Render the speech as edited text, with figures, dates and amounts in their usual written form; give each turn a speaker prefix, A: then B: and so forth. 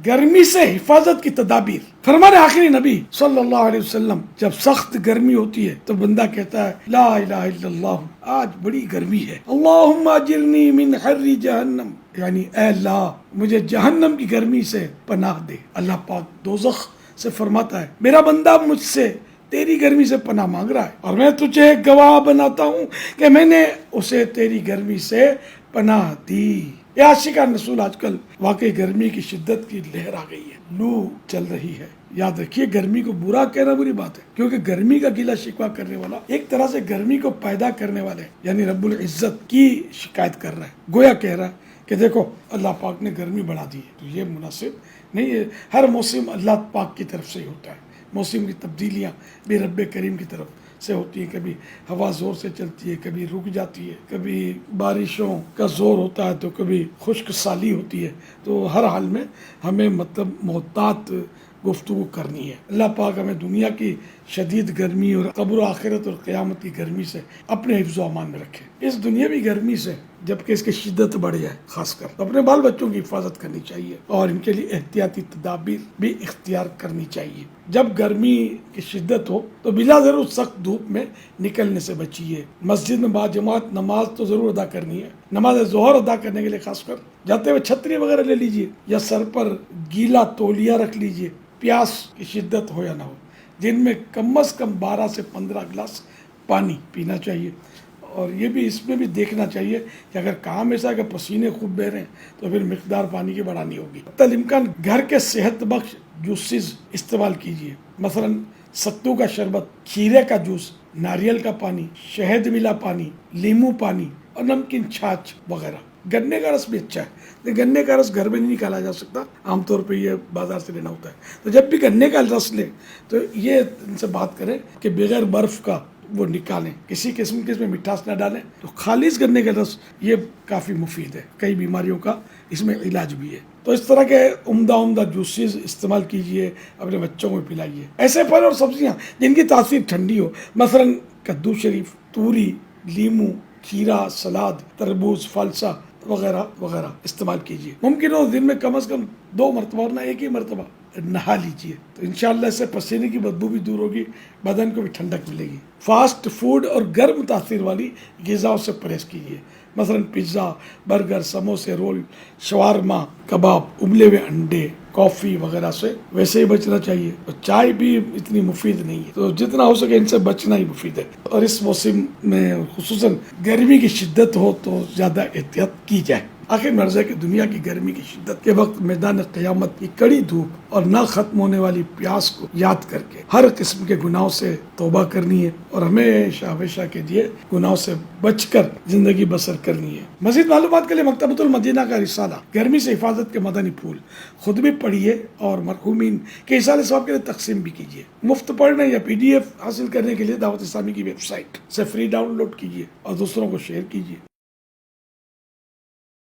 A: گرمی سے حفاظت کی تدابیر. فرمان آخری نبی صلی اللہ علیہ وسلم جب سخت گرمی ہوتی ہے تو بندہ کہتا ہے لا الہ الا اللہ، آج بڑی گرمی ہے، اللہم اجرنی من حر جہنم، یعنی اے اللہ مجھے جہنم کی گرمی سے پناہ دے. اللہ پاک دوزخ سے فرماتا ہے میرا بندہ مجھ سے تیری گرمی سے پناہ مانگ رہا ہے اور میں تجھے گواہ بناتا ہوں کہ میں نے اسے تیری گرمی سے پناہ دی. یہ عاشقان رسول آج کل واقعی گرمی کی شدت کی لہر آ گئی ہے، لو چل رہی ہے. یاد رکھیے گرمی کو برا کہنا بری بات ہے، کیونکہ گرمی کا گلہ شکوہ کرنے والا ایک طرح سے گرمی کو پیدا کرنے والے یعنی رب العزت کی شکایت کر رہا ہے. گویا کہہ رہا ہے کہ دیکھو اللہ پاک نے گرمی بڑھا دی ہے. تو یہ مناسب نہیں ہے. ہر موسم اللہ پاک کی طرف سے ہی ہوتا ہے. موسم کی تبدیلیاں بھی رب کریم کی طرف سے ہوتی ہے. کبھی ہوا زور سے چلتی ہے، کبھی رک جاتی ہے، کبھی بارشوں کا زور ہوتا ہے تو کبھی خشک سالی ہوتی ہے. تو ہر حال میں ہمیں محتاط گفتگو کرنی ہے. اللہ پاک ہمیں دنیا کی شدید گرمی اور قبر و آخرت اور قیامت کی گرمی سے اپنے حفظ و امان میں رکھے. اس دنیاوی گرمی سے جبکہ اس کی شدت بڑھ جائے خاص کر اپنے بال بچوں کی حفاظت کرنی چاہیے اور ان کے لیے احتیاطی تدابیر بھی اختیار کرنی چاہیے. جب گرمی کی شدت ہو تو بلا ضرور سخت دھوپ میں نکلنے سے بچیے. مسجد میں باجماعت نماز تو ضرور ادا کرنی ہے. نماز ظہر ادا کرنے کے لیے خاص کر جاتے ہوئے چھتری وغیرہ لے لیجیے یا سر پر گیلا تولیہ رکھ لیجیے. پیاس کی شدت ہو یا نہ ہو دن میں کم از کم 12 سے 15 گلاس پانی پینا چاہیے. اور یہ بھی اس میں بھی دیکھنا چاہیے کہ اگر کام ایسا ہے کہ پسینے خوب بہ رہے ہیں تو پھر مقدار پانی کی بڑھانی ہوگی. حتی الامکان گھر کے صحت بخش جوسز استعمال کیجیے، مثلا ستو کا شربت، کھیرے کا جوس، ناریل کا پانی، شہد ملا پانی، لیمو پانی اور نمکین چھاچھ وغیرہ. گنے کا رس بھی اچھا ہے. گنے کا رس گھر میں نہیں نکالا جا سکتا، عام طور پہ یہ بازار سے لینا ہوتا ہے. تو جب بھی گنے کا رس لیں تو یہ ان سے بات کریں کہ بغیر برف کا وہ نکالیں، کسی قسم کے اس میں مٹھاس نہ ڈالیں. تو خالص گنے کا رس یہ کافی مفید ہے، کئی بیماریوں کا اس میں علاج بھی ہے. تو اس طرح کے عمدہ جوسز استعمال کیجئے، اپنے بچوں کو پلائیے. ایسے پھل اور سبزیاں جن کی تاثیر ٹھنڈی ہو، مثلا کدو شریف، توری، لیمو، کھیرا، سلاد، تربوز، فالسا وغیرہ وغیرہ استعمال کیجیے. ممکن ہو دن میں کم از کم 2 مرتبہ اور نہ ایک ہی مرتبہ نہا لیجیے. تو انشاءاللہ اس سے پسینے کی بدبو بھی دور ہوگی، بدن کو بھی ٹھنڈک ملے گی. فاسٹ فوڈ اور گرم تاثیر والی غذاؤں سے پرہیز کیجیے، مثلا پیزا، برگر، سموسے، رول، شوارما، کباب، ابلے ہوئے انڈے، کافی وغیرہ سے ویسے ہی بچنا چاہیے. اور چائے بھی اتنی مفید نہیں ہے، تو جتنا ہو سکے ان سے بچنا ہی مفید ہے. اور اس موسم میں خصوصاً گرمی کی شدت ہو تو زیادہ احتیاط کی جائے. آخر مرض ہے کہ دنیا کی گرمی کی شدت کے وقت میدان قیامت کی کڑی دھوپ اور نہ ختم ہونے والی پیاس کو یاد کر کے ہر قسم کے گناہوں سے توبہ کرنی ہے اور ہمیشہ کے لیے گناہوں سے بچ کر زندگی بسر کرنی ہے. مزید معلومات کے لیے مکتبۃ المدینہ کا رسالہ گرمی سے حفاظت کے مدنی پھول خود بھی پڑھیے اور مرحومین کے احسان ثواب کے لیے تقسیم بھی کیجیے. مفت پڑھنے یا PDF حاصل کرنے کے لیے دعوت اسلامی کی ویب سائٹ سے فری ڈاؤن لوڈ کیجیے اور دوسروں کو شیئر کیجیے.